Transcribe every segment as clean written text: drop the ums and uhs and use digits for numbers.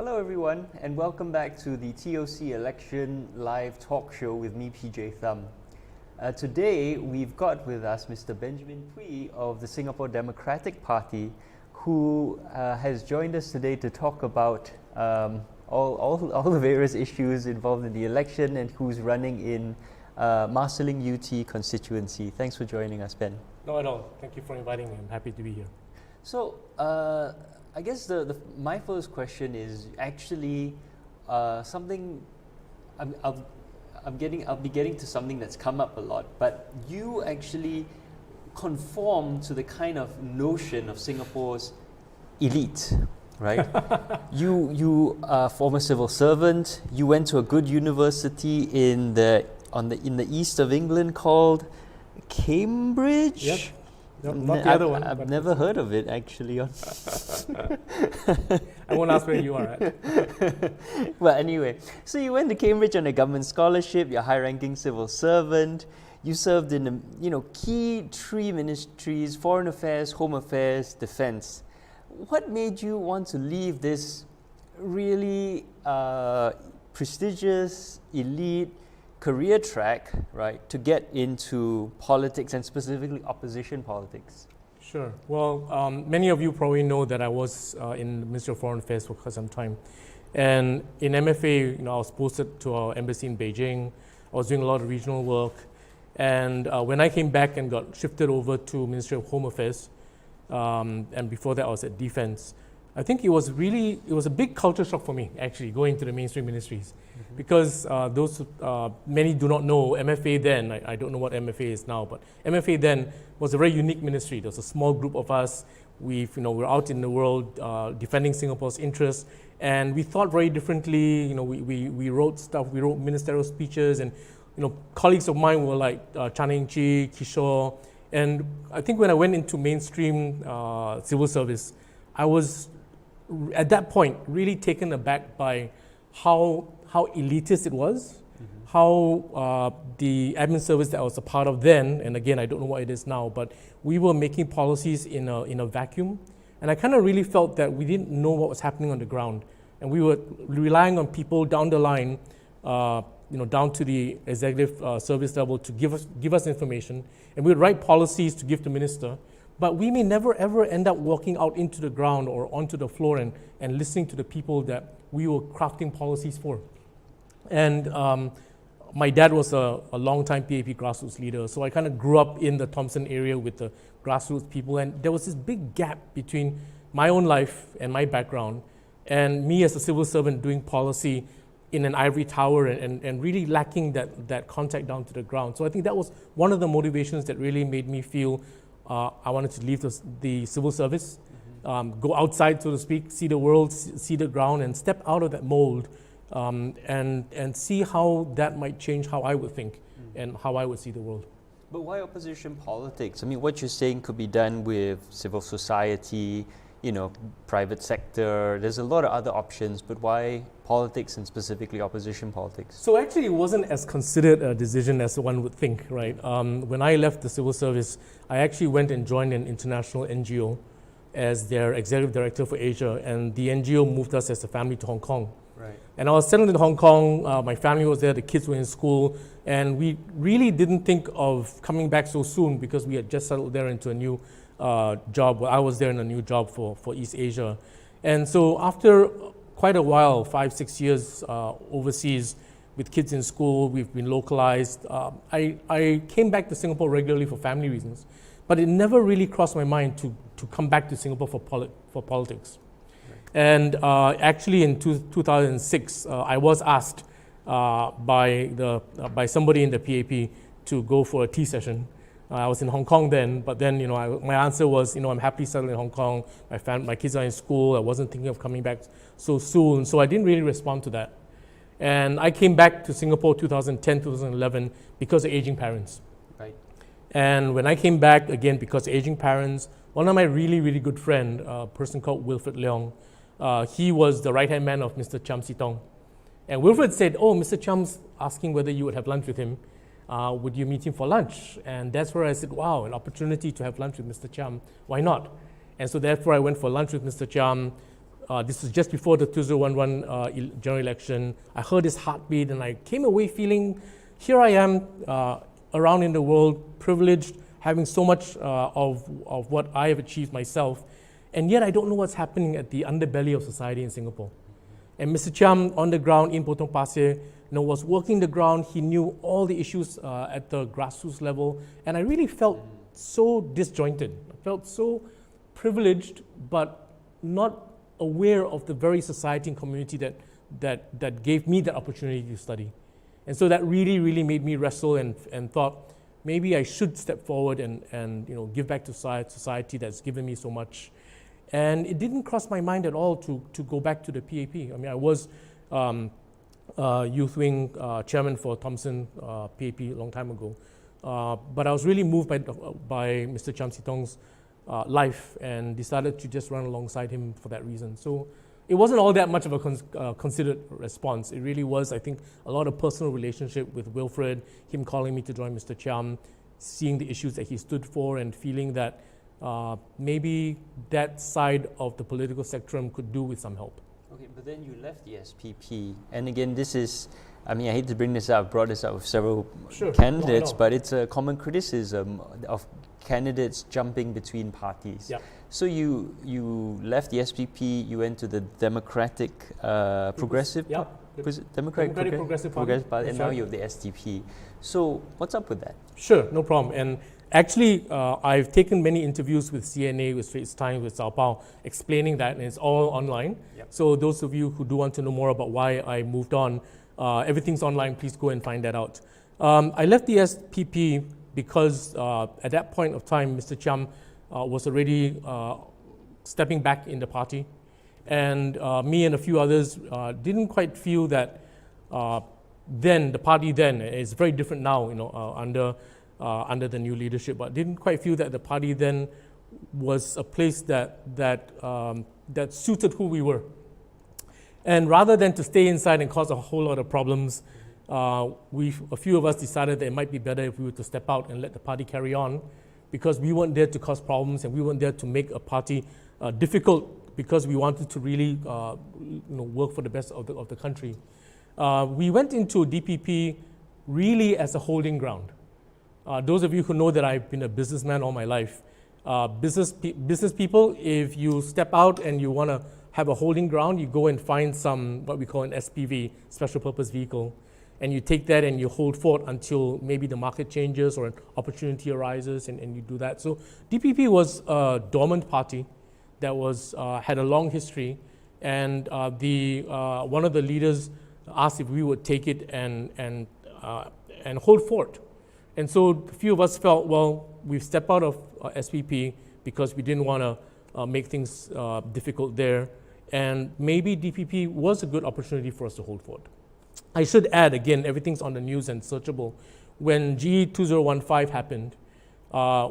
Hello everyone, and welcome back to the TOC Election Live Talk Show with me, Dr Thum. Today we've got with us Mr. Benjamin Pwee of the Singapore Democratic Party, who has joined us today to talk about all the various issues involved in the election and who's running in Marsiling-Yew Tee constituency. Thanks for joining us, Ben. No, at all. Thank you for inviting me. I'm happy to be here. So, I guess my first question is actually something I'll be getting to something that's come up a lot, but you actually conform to the kind of notion of Singapore's elite, right? you are a former civil servant. You went to a good university in the east of England called Cambridge. Yep. No, not the other one. I've never heard of it, actually. I won't ask where you are at. Well, anyway, so you went to Cambridge on a government scholarship. You're a high-ranking civil servant. You served in key three ministries: Foreign Affairs, Home Affairs, Defence. What made you want to leave this really prestigious, elite career track, right, to get into politics and specifically opposition politics? Sure. Well, many of you probably know that I was in the Ministry of Foreign Affairs for quite some time. And in MFA, I was posted to our embassy in Beijing. I was doing a lot of regional work. And when I came back and got shifted over to Ministry of Home Affairs, and before that I was at Defense, I think it was a big culture shock for me, actually, going to the mainstream ministries. Mm-hmm. Because many do not know MFA then, I don't know what MFA is now, but MFA then was a very unique ministry. There was a small group of us. We're out in the world defending Singapore's interests, and we thought very differently. We wrote stuff, we wrote ministerial speeches, and colleagues of mine were like Chan Eng-chi, Kishore, and I think when I went into mainstream civil service, I was at that point really taken aback by how elitist it was, mm-hmm. how the admin service that I was a part of then, and again I don't know what it is now, but we were making policies in a vacuum, and I kind of really felt that we didn't know what was happening on the ground, and we were relying on people down the line, down to the executive service level to give us information, and we would write policies to give to minister. But we may never ever end up walking out into the ground or onto the floor and listening to the people that we were crafting policies for. And my dad was a long-time PAP grassroots leader, so I kind of grew up in the Thomson area with the grassroots people, and there was this big gap between my own life and my background and me as a civil servant doing policy in an ivory tower and really lacking that contact down to the ground. So I think that was one of the motivations that really made me feel I wanted to leave the civil service, mm-hmm. Go outside, so to speak, see the world, see the ground, and step out of that mold, and see how that might change how I would think and how I would see the world. But why opposition politics? I mean, what you're saying could be done with civil society, private sector. There's a lot of other options, but why politics and specifically opposition politics? So actually, it wasn't as considered a decision as one would think, right? When I left the civil service, I actually went and joined an international NGO as their executive director for Asia, and the NGO moved us as a family to Hong Kong. Right. And I was settled in Hong Kong, my family was there, the kids were in school, and we really didn't think of coming back so soon because we had just settled there into a new job. Well, I was there in a new job for East Asia. And so after quite a while, 5-6 years overseas with kids in school, we've been localized. I came back to Singapore regularly for family reasons, but it never really crossed my mind to come back to Singapore for politics. Right. And actually in 2006, I was asked by somebody in the PAP to go for a tea session. I was in Hong Kong then, but then my answer was, I'm happily settled in Hong Kong. My kids are in school. I wasn't thinking of coming back so soon, so I didn't really respond to that. And I came back to Singapore 2010, 2011 because of aging parents. Right. And when I came back again because of aging parents, one of my really, really good friend, a person called Wilfred Leong, he was the right-hand man of Mr. Chiam Sitong. And Wilfred said, Mr. Chiam's asking whether you would have lunch with him. Would you meet him for lunch? And that's where I said, wow, an opportunity to have lunch with Mr. Chiam. Why not? And so therefore I went for lunch with Mr. Chiam. this was just before the 2011 general election. I heard his heartbeat and I came away feeling, here I am around in the world, privileged, having so much of what I have achieved myself, and yet I don't know what's happening at the underbelly of society in Singapore. And Mr. Chiam on the ground in Potong Pasir, was working the ground. He knew all the issues at the grassroots level, and I really felt so disjointed. I felt so privileged, but not aware of the very society and community that gave me that opportunity to study. And so that really made me wrestle and thought, maybe I should step forward and give back to society that's given me so much. And it didn't cross my mind at all to go back to the PAP. I mean, I was youth wing chairman for Thomson PAP a long time ago. But I was really moved by Mr. Chiam Sitong's life and decided to just run alongside him for that reason. So it wasn't all that much of a considered response. It really was, I think, a lot of personal relationship with Wilfred, him calling me to join Mr. Chiam, seeing the issues that he stood for and feeling that maybe that side of the political spectrum could do with some help. Okay, but then you left the SPP, and again, this is, I mean, I hate to bring this up, I've brought this up with several candidates, but it's a common criticism of candidates jumping between parties. Yep. So you left the SPP, you went to the Democratic Progressive Democratic Progressive Party, and now you have the SDP. So what's up with that? Sure, no problem. And actually, I've taken many interviews with CNA, with Straits Times, with Sao Paulo, explaining that, and it's all online. Yep. So those of you who do want to know more about why I moved on, everything's online, please go and find that out. I left the SPP because at that point of time, Mr. Chiam was already stepping back in the party. And me and a few others didn't quite feel that then, the party then, is very different now, under the new leadership, but didn't quite feel that the party then was a place that suited who we were. And rather than to stay inside and cause a whole lot of problems, a few of us decided that it might be better if we were to step out and let the party carry on, because we weren't there to cause problems and we weren't there to make a party difficult, because we wanted to really work for the best of the country. We went into DPP really as a holding ground. Those of you who know that I've been a businessman all my life, business people, if you step out and you want to have a holding ground, you go and find some, what we call an SPV, special purpose vehicle, and you take that and you hold fort until maybe the market changes or an opportunity arises, and you do that. So DPP was a dormant party that had a long history, and one of the leaders asked if we would take it and hold fort. And so a few of us felt, well, we've stepped out of SPP because we didn't want to make things difficult there. And maybe DPP was a good opportunity for us to hold fort. I should add, again, everything's on the news and searchable. When GE2020 happened,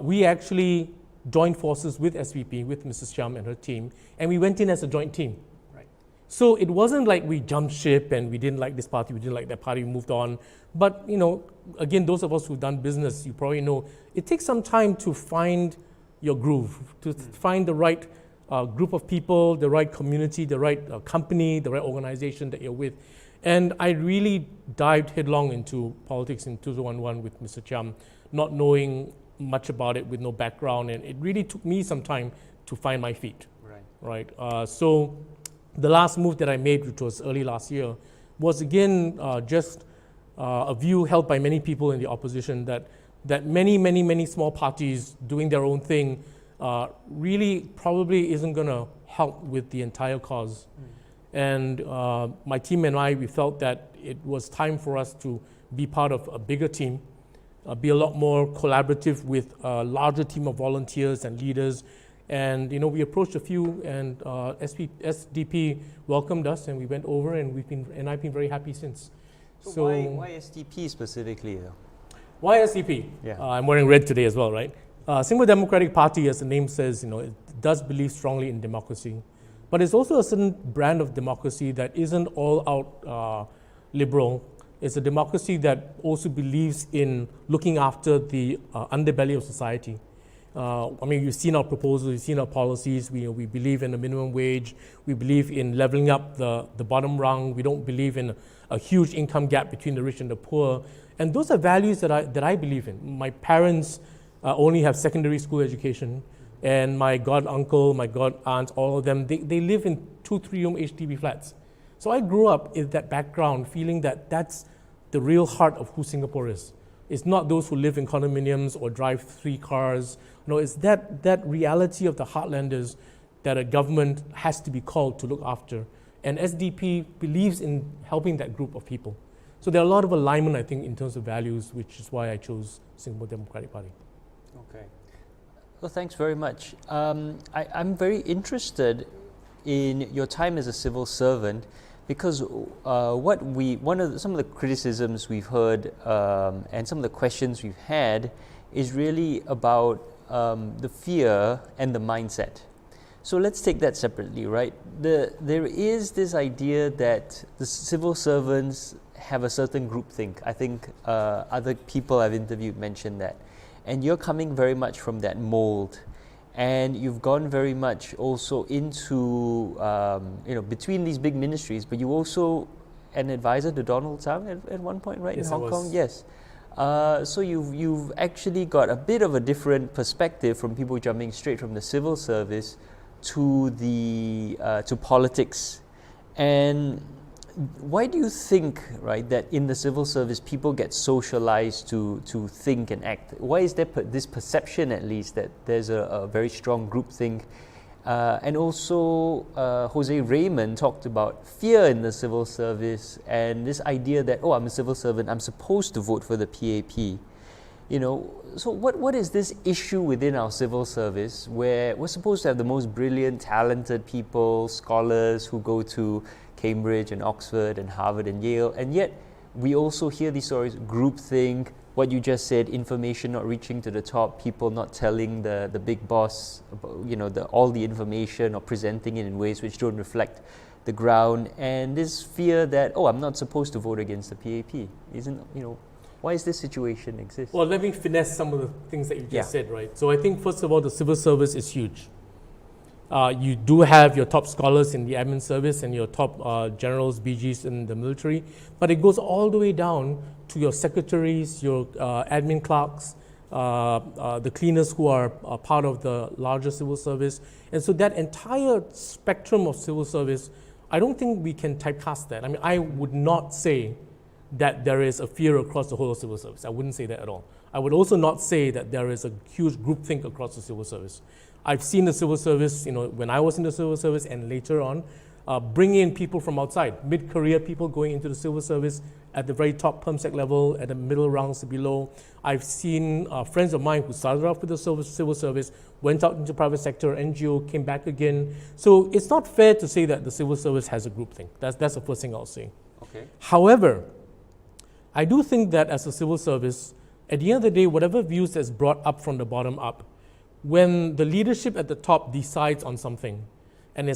we actually joined forces with SPP, with Mrs. Chiam and her team, and we went in as a joint team. Right. So it wasn't like we jumped ship and we didn't like this party, we didn't like that party, we moved on. But, again, those of us who've done business, you probably know, it takes some time to find your groove, to find the right group of people, the right community, the right company, the right organization that you're with. And I really dived headlong into politics in 2011 with Mr. Chiam, not knowing much about it, with no background, and it really took me some time to find my feet. Right. So the last move that I made, which was early last year, was again just a view held by many people in the opposition that many small parties doing their own thing really probably isn't going to help with the entire cause. And my team and I, we felt that it was time for us to be part of a bigger team, be a lot more collaborative with a larger team of volunteers and leaders. And we approached a few, and SDP welcomed us, and we went over, and I've been very happy since. So why SDP specifically, though? Why SDP? Yeah. I'm wearing red today as well, right? Singapore Democratic Party, as the name says, it does believe strongly in democracy. But it's also a certain brand of democracy that isn't all out liberal. It's a democracy that also believes in looking after the underbelly of society. I mean, you've seen our proposals, you've seen our policies. We believe in a minimum wage. We believe in leveling up the bottom rung. We don't believe in a huge income gap between the rich and the poor. And those are values that I believe in. My parents only have secondary school education, and my god uncle, my god aunt, all of them, they live in 2-3 room HDB flats. So I grew up in that background feeling that that's the real heart of who Singapore is. It's not those who live in condominiums or drive 3 cars. No, it's that reality of the heartlanders that a government has to be called to look after. And SDP believes in helping that group of people. So there are a lot of alignment, I think, in terms of values, which is why I chose Singapore Democratic Party. Okay. Well, thanks very much. I'm very interested in your time as a civil servant, because some of the criticisms we've heard and some of the questions we've had is really about the fear and the mindset. So let's take that separately, right? There is this idea that the civil servants have a certain groupthink. I think other people I've interviewed mentioned that. And you're coming very much from that mold. And you've gone very much also into, between these big ministries, but you also an advisor to Donald Tsang at one point, right? Yes, in Hong Kong? Yes. So you've actually got a bit of a different perspective from people jumping straight from the civil service to to politics. And why do you think, right, that in the civil service people get socialized to think and act? Why is there this perception, at least, that there's a very strong groupthink? And also, Jose Raymond talked about fear in the civil service and this idea that, I'm a civil servant, I'm supposed to vote for the PAP. So what is this issue within our civil service where we're supposed to have the most brilliant, talented people, scholars who go to Cambridge and Oxford and Harvard and Yale, and yet we also hear these stories, groupthink, what you just said, information not reaching to the top, people not telling the big boss, all the information, or presenting it in ways which don't reflect the ground, and this fear that, I'm not supposed to vote against the PAP. Why is this situation exist? Well, let me finesse some of the things that you just said, right? So I think, first of all, the civil service is huge. You do have your top scholars in the admin service and your top generals, BGs in the military, but it goes all the way down to your secretaries, your admin clerks, the cleaners who are part of the larger civil service. And so that entire spectrum of civil service, I don't think we can typecast that. I mean, I would not say that there is a fear across the whole of civil service. I wouldn't say that at all. I would also not say that there is a huge groupthink across the civil service. I've seen the civil service, when I was in the civil service and later on, bring in people from outside, mid-career people going into the civil service at the very top PermSec level, at the middle rounds below. I've seen friends of mine who started off with the civil service, went out into private sector, NGO, came back again. So it's not fair to say that the civil service has a groupthink. That's the first thing I'll say. Okay. However, I do think that as a civil service, at the end of the day, whatever views that's brought up from the bottom up, when the leadership at the top decides on something and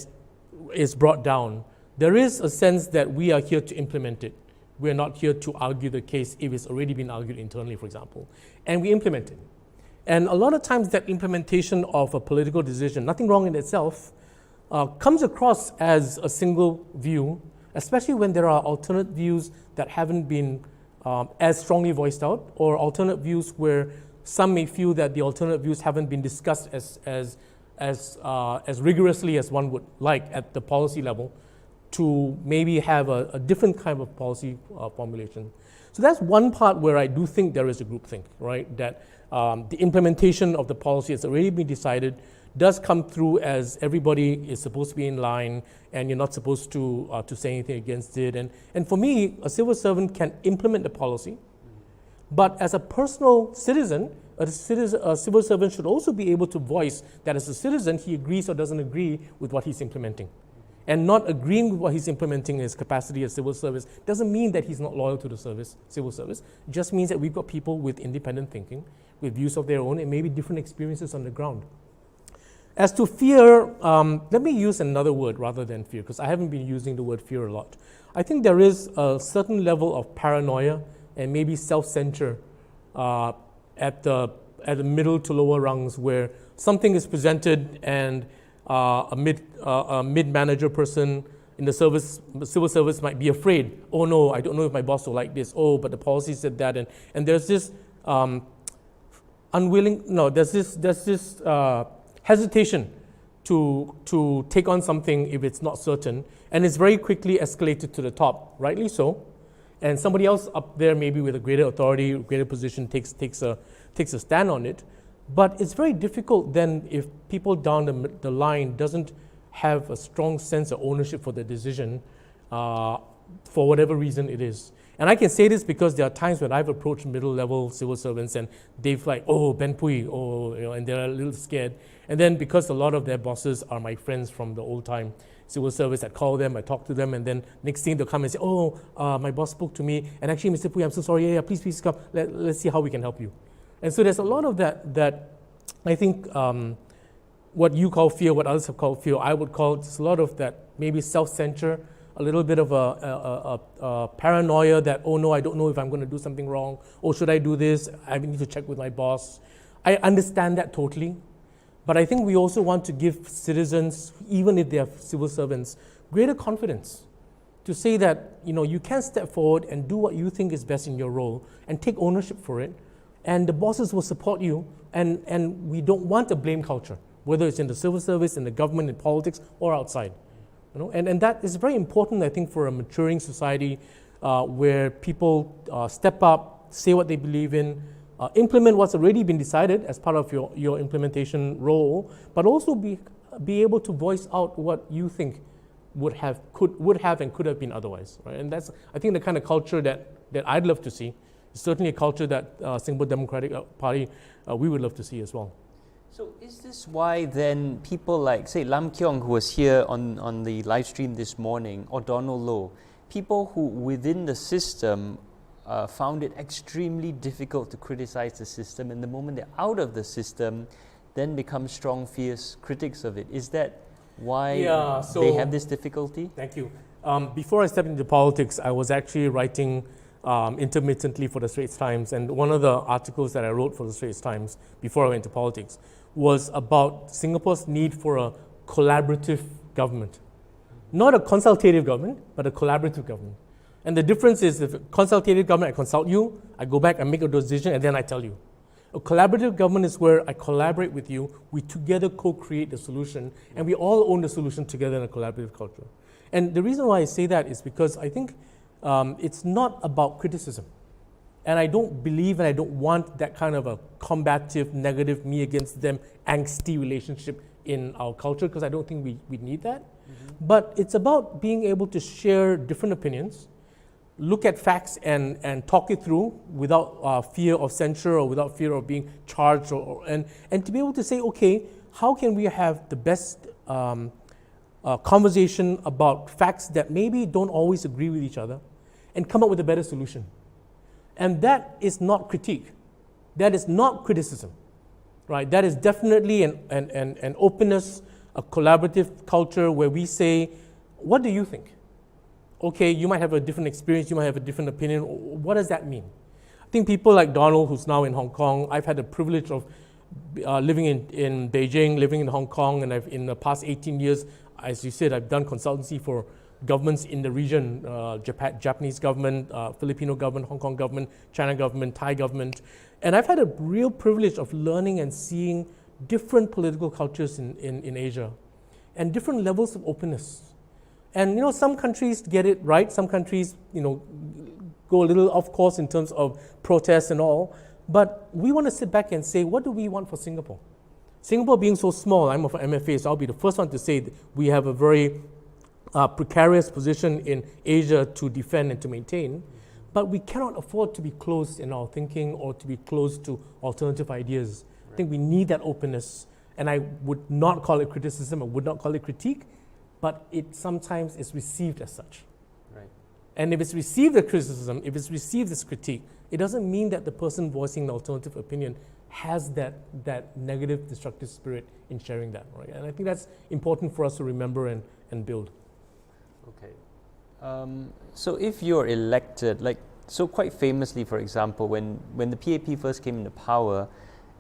is brought down, there is a sense that we are here to implement it. We're not here to argue the case if it's already been argued internally, for example. And we implement it. And a lot of times that implementation of a political decision, nothing wrong in itself, comes across as a single view, especially when there are alternate views that haven't been as strongly voiced out, or alternate views where some may feel that the alternate views haven't been discussed as rigorously as one would like at the policy level to maybe have a different kind of policy formulation. So that's one part where I do think there is a groupthink, right? That the implementation of the policy has already been decided does come through as everybody is supposed to be in line and you're not supposed to say anything against it. And for me, a civil servant can implement the policy, but as a personal citizen, a civil servant should also be able to voice that as a citizen, he agrees or doesn't agree with what he's implementing. And not agreeing with what he's implementing in his capacity as civil service doesn't mean that he's not loyal to the civil service. It just means that we've got people with independent thinking, with views of their own, and maybe different experiences on the ground. As to fear, let me use another word rather than fear, because I haven't been using the word fear a lot. I think there is a certain level of paranoia and maybe self-censure at the at the middle to lower rungs where something is presented and a mid-manager person in the civil service might be afraid. Oh no, I don't know if my boss will like this. Oh, but the policy said that, and there's this hesitation to take on something if it's not certain, and it's very quickly escalated to the top, rightly so. And somebody else up there, maybe with a greater authority, greater position, takes a stand on it. But it's very difficult then if people down the line doesn't have a strong sense of ownership for the decision, for whatever reason it is. And I can say this because there are times when I've approached middle-level civil servants and they've like, oh, Ben Pwee, oh, and they're a little scared. And then because a lot of their bosses are my friends from the old time civil service, I call them, I talk to them, and then next thing they'll come and say, oh, my boss spoke to me, and actually, Mr. Pwee, I'm so sorry, yeah, please come, let's see how we can help you. And so there's a lot of that I think what you call fear, what others have called fear, I would call just a lot of that maybe self-censure, a little bit of a paranoia that, oh no, I don't know if I'm going to do something wrong, or should I do this, I need to check with my boss. I understand that totally, but I think we also want to give citizens, even if they are civil servants, greater confidence to say that you can step forward and do what you think is best in your role and take ownership for it, and the bosses will support you, and we don't want a blame culture, whether it's in the civil service, in the government, in politics, or outside. And that is very important, I think, for a maturing society where people step up, say what they believe in, implement what's already been decided as part of your implementation role, but also be able to voice out what you think would have and could have been otherwise, right? And that's, I think, the kind of culture that I'd love to see. It's certainly a culture that Singapore Democratic Party we would love to see as well. So is this why then people like, say, Lam Kiong, who was here on the live stream this morning, or Donald Low, people who within the system found it extremely difficult to criticize the system, and the moment they're out of the system, then become strong, fierce critics of it? Is that why they have this difficulty? Thank you. Before I stepped into politics, I was actually writing intermittently for the Straits Times, and one of the articles that I wrote for the Straits Times before I went to politics was about Singapore's need for a collaborative government. Not a consultative government, but a collaborative government. And the difference is, if a consultative government, I consult you, I go back, I make a decision, and then I tell you. A collaborative government is where I collaborate with you, we together co-create the solution, and we all own the solution together in a collaborative culture. And the reason why I say that is because I think it's not about criticism. And I don't believe and I don't want that kind of a combative, negative, me against them, angsty relationship in our culture, because I don't think we need that. Mm-hmm. But it's about being able to share different opinions, look at facts and talk it through without fear of censure or without fear of being charged, and to be able to say, okay, how can we have the best conversation about facts that maybe don't always agree with each other and come up with a better solution. And that is not critique. That is not criticism, right? That is definitely an openness, a collaborative culture where we say, what do you think? Okay, you might have a different experience, you might have a different opinion. What does that mean? I think people like Donald, who's now in Hong Kong, I've had the privilege of living in Beijing, living in Hong Kong, and in the past 18 years, as you said, I've done consultancy for governments in the region, Japanese government, Filipino government, Hong Kong government, China government, Thai government. And I've had a real privilege of learning and seeing different political cultures in Asia and different levels of openness. And some countries get it right, some countries go a little off course in terms of protests and all, but we want to sit back and say, what do we want for Singapore? Singapore being so small, I'm of MFA, so I'll be the first one to say that we have a very precarious position in Asia to defend and to maintain, but we cannot afford to be closed in our thinking or to be closed to alternative ideas. Right. I think we need that openness, and I would not call it criticism, I would not call it critique, but it sometimes is received as such. Right. And if it's received as criticism, if it's received as critique, it doesn't mean that the person voicing an alternative opinion has that negative, destructive spirit in sharing that. Right? And I think that's important for us to remember and build. Okay. So if you're elected, so quite famously, for example, when the PAP first came into power,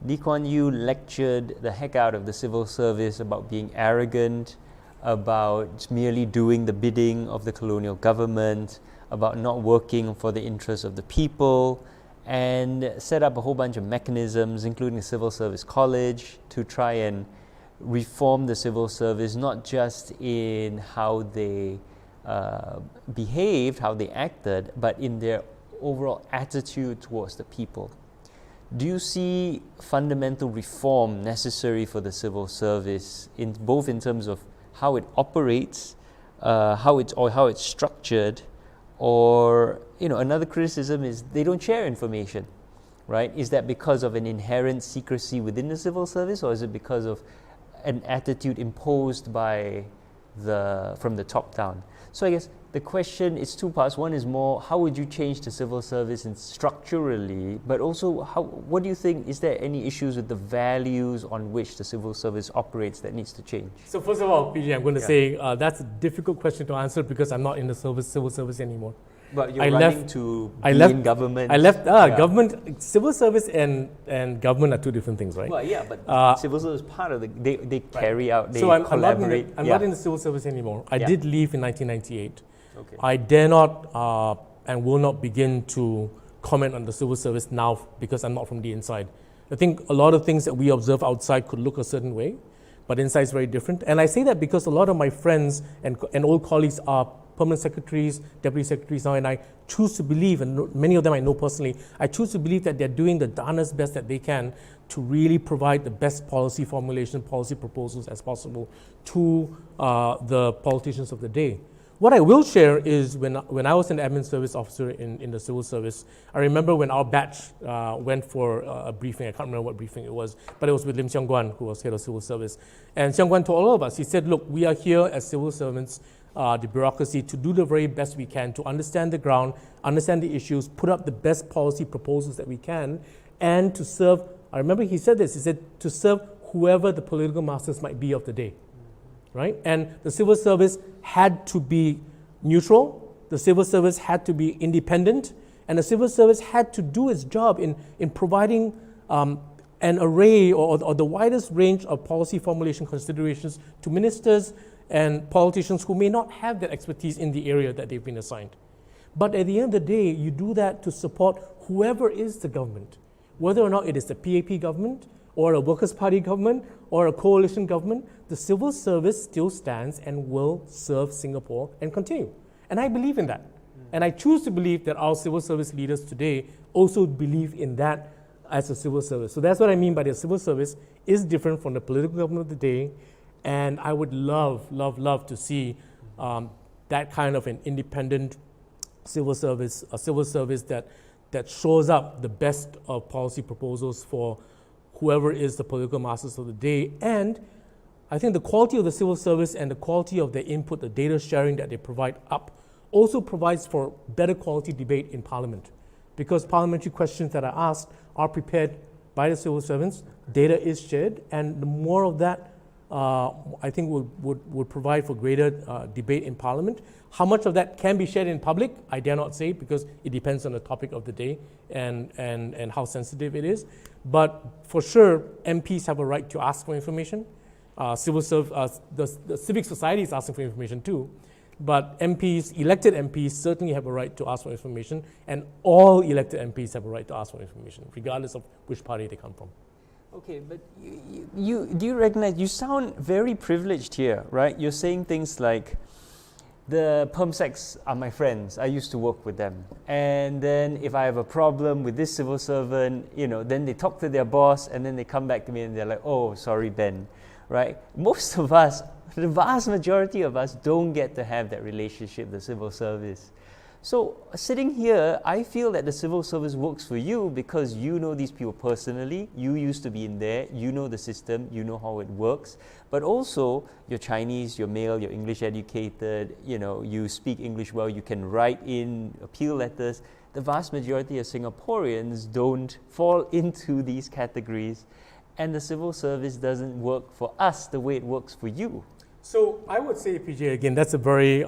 Lee Kuan Yew lectured the heck out of the civil service about being arrogant, about merely doing the bidding of the colonial government, about not working for the interests of the people, and set up a whole bunch of mechanisms, including a civil service college, to try and reform the civil service, not just in how they behaved, how they acted, but in their overall attitude towards the people. Do you see fundamental reform necessary for the civil service, both in terms of how it operates, how it's structured, or another criticism is they don't share information, right? Is that because of an inherent secrecy within the civil service, or is it because of an attitude imposed from the top down? So I guess the question is two parts. One is more, how would you change the civil service structurally, but also what do you think, is there any issues with the values on which the civil service operates that needs to change? So first of all, PJ, I'm going to say that's a difficult question to answer because I'm not in the civil service anymore. But you're running to be in government. I left government, civil service and government are two different things, right? Well, yeah, but civil service is part of they carry out, they collaborate. I'm not in the civil service anymore. I did leave in 1998. Okay. I dare not and will not begin to comment on the civil service now because I'm not from the inside. I think a lot of things that we observe outside could look a certain way, but inside is very different. And I say that because a lot of my friends and old colleagues are permanent secretaries, deputy secretaries now, and I choose to believe, and many of them I know personally, I choose to believe that they're doing the darnest best that they can to really provide the best policy formulation, policy proposals as possible to the politicians of the day. What I will share is when I was an admin service officer in the civil service, I remember when our batch went for a briefing. I can't remember what briefing it was, but it was with Lim Siang Guan, who was head of civil service. And Siang Guan told all of us, he said, look, we are here as civil servants, the bureaucracy, to do the very best we can, to understand the ground, understand the issues, put up the best policy proposals that we can, and to serve, I remember he said this, he said, to serve whoever the political masters might be of the day. Right? And the civil service had to be neutral, the civil service had to be independent, and the civil service had to do its job in providing an array or the widest range of policy formulation considerations to ministers and politicians who may not have that expertise in the area that they've been assigned. But at the end of the day, you do that to support whoever is the government, whether or not it is the PAP government, or a Workers' Party government, or a coalition government. The civil service still stands and will serve Singapore and continue. And I believe in that. And I choose to believe that our civil service leaders today also believe in that as a civil service. So that's what I mean by the civil service is different from the political government of the day. And I would love to see that kind of an independent civil service, a civil service that shows up the best of policy proposals for whoever is the political masters of the day. And I think the quality of the civil service and the quality of their input, the data sharing that they provide up, also provides for better quality debate in Parliament. Because parliamentary questions that are asked are prepared by the civil servants, data is shared, and the more of that I think would provide for greater debate in Parliament. How much of that can be shared in public, I dare not say, because it depends on the topic of the day and how sensitive it is. But for sure, MPs have a right to ask for information. The civic society is asking for information too. But MPs, elected MPs, certainly have a right to ask for information, and all elected MPs have a right to ask for information, regardless of which party they come from. Okay, but do you recognize, you sound very privileged here, right? You're saying things like, the permsecs are my friends, I used to work with them. And then if I have a problem with this civil servant, then they talk to their boss and then they come back to me and they're like, oh, sorry, Ben, right? Most of us, the vast majority of us don't get to have that relationship, the civil service. So sitting here, I feel that the civil service works for you because you know these people personally, you used to be in there, you know the system, you know how it works, but also you're Chinese, you're male, you're English educated, you speak English well, you can write in appeal letters. The vast majority of Singaporeans don't fall into these categories, and the civil service doesn't work for us the way it works for you. So I would say, PJ, again, that's a very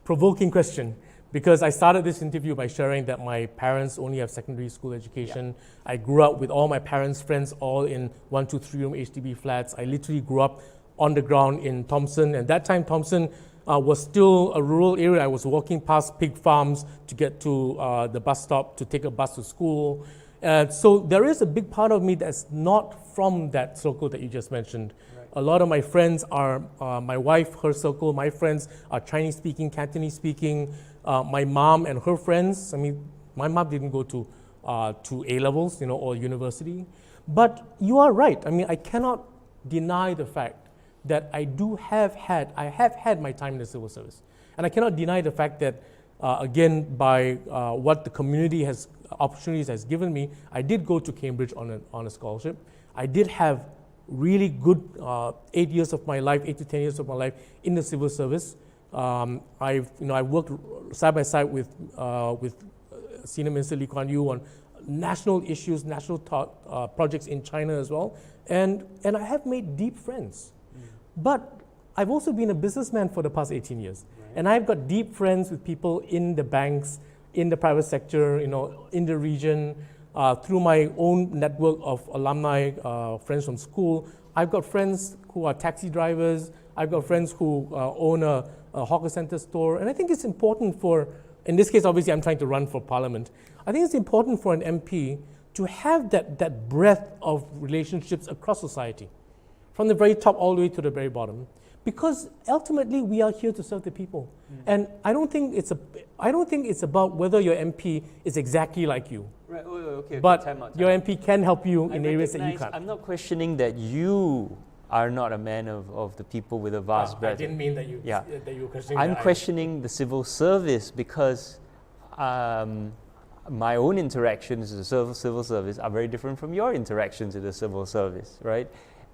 provoking question. Because I started this interview by sharing that my parents only have secondary school education. I grew up with all my parents' friends all in 1, 2, 3 room HDB flats. I literally grew up on the ground in Thompson. And that time, Thompson was still a rural area. I was walking past pig farms to get to the bus stop to take a bus to school. So there is a big part of me that's not from that circle that you just mentioned. Right. A lot of my friends are, my wife, her circle, my friends are Chinese speaking, Cantonese speaking. My mom and her friends, I mean, my mom didn't go to A-levels, or university. But you are right. I mean, I cannot deny the fact that I have had my time in the civil service. And I cannot deny the fact that, again, by what the community opportunities has given me, I did go to Cambridge on a scholarship. I did have really good 8 years of my life, 8 to 10 years of my life in the civil service. I've worked side by side with Senior Minister Lee Kuan Yew on national issues, national projects in China as well, and I have made deep friends. But I've also been a businessman for the past 18 years, and I've got deep friends with people in the banks, in the private sector, in the region, through my own network of alumni, friends from school. I've got friends who are taxi drivers. I've got friends who own a hawker center store. And I think it's important in this case, obviously I'm trying to run for parliament. I think it's important for an MP to have that breadth of relationships across society, from the very top all the way to the very bottom. Because ultimately we are here to serve the people. And I don't think it's about whether your MP is exactly like you. Right. Okay. But time out. your MP can help you in areas that you can't. I'm not questioning that you are not a man of the people with a vast breadth. I didn't mean that you were questioning. I'm questioning the civil service because my own interactions with the civil service are very different from your interactions with the civil service, right?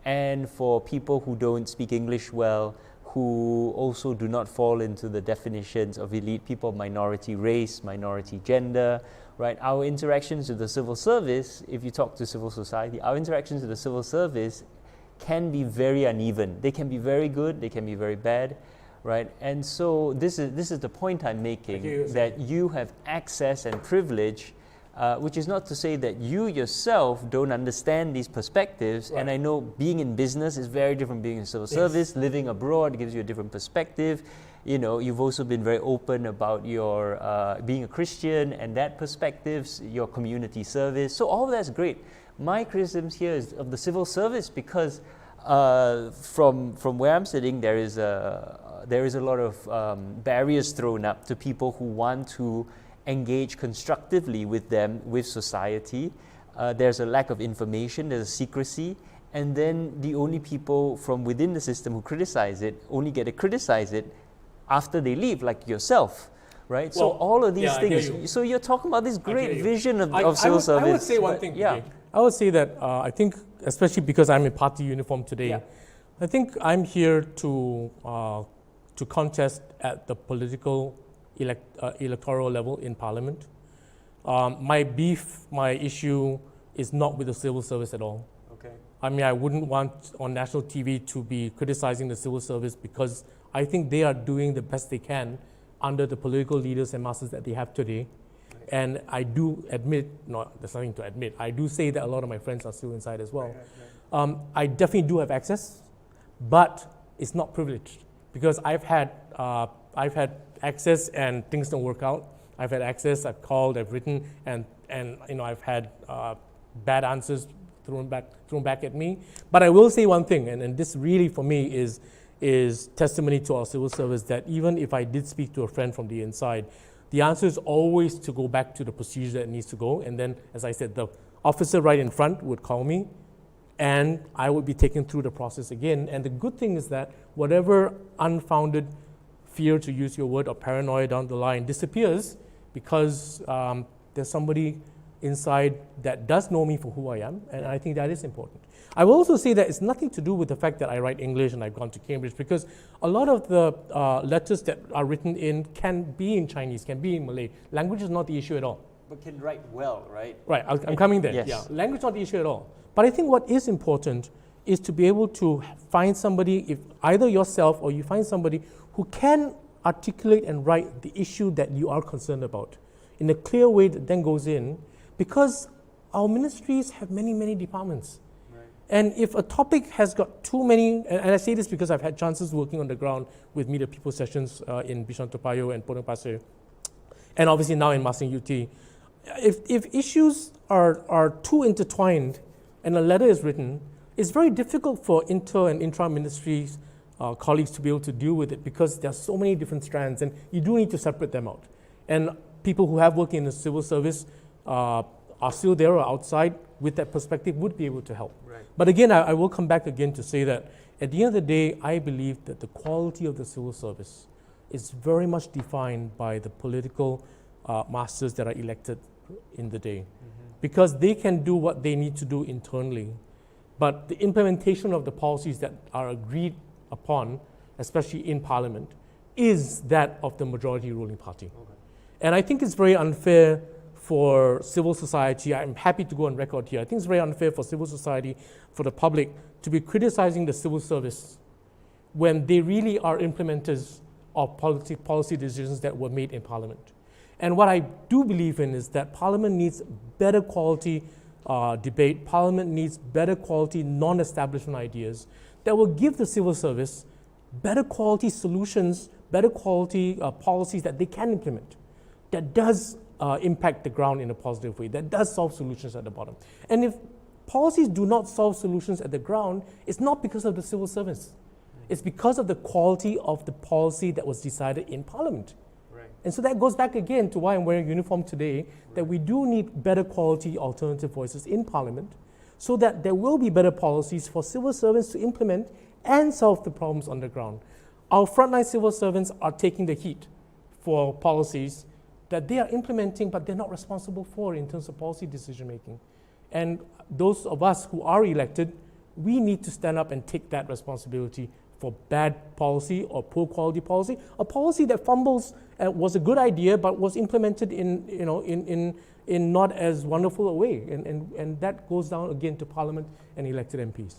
And for people who don't speak English well, who also do not fall into the definitions of elite people, minority race, minority gender, right? Our interactions with the civil service, if you talk to civil society, our interactions with the civil service can be very uneven. They can be very good, they can be very bad, right? And so this is the point I'm making, that you have access and privilege, which is not to say that you yourself don't understand these perspectives. Right. And I know being in business is very different from being in civil service. Living abroad gives you a different perspective. You've also been very open about your being a Christian and that perspectives, your community service. So all of that's great. My criticism here is of the civil service because from where I'm sitting, there is a lot of barriers thrown up to people who want to engage constructively with society. There's a lack of information, there's a secrecy, and then the only people from within the system who criticize it only get to criticize it after they leave, like yourself. Right, well, so all of these things. So you're talking about this great vision of civil service. I would say one thing. I would say that I think, especially because I'm in party uniform today, I think I'm here to contest at the political electoral level in Parliament. My issue is not with the civil service at all. Okay. I mean, I wouldn't want on national TV to be criticizing the civil service because I think they are doing the best they can under the political leaders and masters that they have today. Right. And I do admit, there's nothing to admit, I do say that a lot of my friends are still inside as well. Right. I definitely do have access, but it's not privileged because I've had access and things don't work out. I've had access, I've called, I've written, and I've had bad answers thrown back at me. But I will say one thing, and this really for me is testimony to our civil service, that even if I did speak to a friend from the inside, the answer is always to go back to the procedure that it needs to go. And then, as I said, the officer right in front would call me and I would be taken through the process again. And the good thing is that whatever unfounded fear, to use your word, or paranoia down the line disappears because there's somebody inside that does know me for who I am, and I think that is important. I will also say that it's nothing to do with the fact that I write English and I've gone to Cambridge, because a lot of the letters that are written in can be in Chinese, can be in Malay. Language is not the issue at all. But can write well, right? Right, I'm coming there. Yes. Yeah, language is not the issue at all. But I think what is important is to be able to find somebody, if either yourself or you find somebody who can articulate and write the issue that you are concerned about in a clear way that then goes in, because our ministries have many, many departments. And if a topic has got too many, and I say this because I've had chances working on the ground with Meet the People sessions in Bishan Toa Payoh and Potong Pasir, and obviously now in Marsiling-Yew Tee, if issues are too intertwined and a letter is written, it's very difficult for inter and intra-ministries colleagues to be able to deal with it, because there are so many different strands and you do need to separate them out. And people who have worked in the civil service are still there or outside with that perspective would be able to help. Right. But again, I will come back again to say that at the end of the day, I believe that the quality of the civil service is very much defined by the political masters that are elected in the day. Because they can do what they need to do internally, but the implementation of the policies that are agreed upon, especially in Parliament, is that of the majority ruling party. Okay. And I think it's very unfair for civil society. I'm happy to go on record here. I think it's very unfair for civil society, for the public, to be criticizing the civil service when they really are implementers of policy decisions that were made in Parliament. And what I do believe in is that Parliament needs better quality debate. Parliament needs better quality non-establishment ideas that will give the civil service better quality solutions, better quality policies that they can implement, that does impact the ground in a positive way, that does solve solutions at the bottom. And if policies do not solve solutions at the ground, it's not because of the civil service. It's because of the quality of the policy that was decided in Parliament. Right. And so that goes back again to why I'm wearing a uniform today, that we do need better quality alternative voices in Parliament, so that there will be better policies for civil servants to implement and solve the problems on the ground. Our frontline civil servants are taking the heat for policies that they are implementing, but they're not responsible for in terms of policy decision making. And those of us who are elected, we need to stand up and take that responsibility for bad policy or poor quality policy, a policy that fumbles was a good idea but was implemented in not as wonderful a way, and that goes down again to Parliament and elected MPs.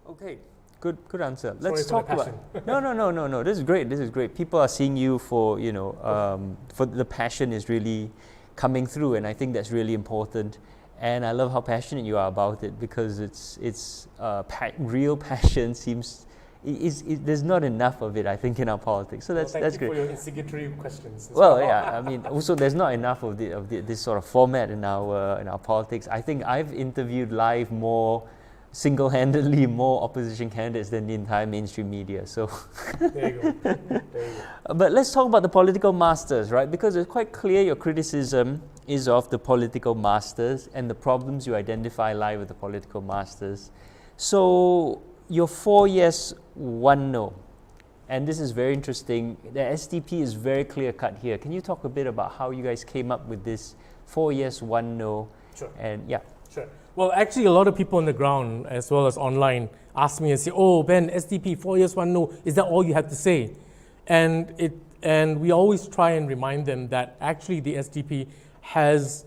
Okay, good answer. Sorry Let's for talk the about. No. This is great. This is great. People are seeing you for for the passion is really coming through, and I think that's really important. And I love how passionate you are about it, because it's real passion seems. There's not enough of it, I think, in our politics. So that's great. Thank you for your instigatory questions. Well, yeah, I mean, also there's not enough of this sort of format in our politics. I think I've interviewed live more single-handedly more opposition candidates than the entire mainstream media. So there you go. There you go. But let's talk about the political masters, right? Because it's quite clear your criticism is of the political masters and the problems you identify lie with the political masters. So your 4 yes, 1 no. And this is very interesting. The SDP is very clear-cut here. Can you talk a bit about how you guys came up with this 4 yes, 1 no? Sure. And yeah. Sure. Well, actually, a lot of people on the ground, as well as online, ask me and say, "Oh, Ben, SDP, 4 yes, 1 no. Is that all you have to say?" And we always try and remind them that actually the SDP has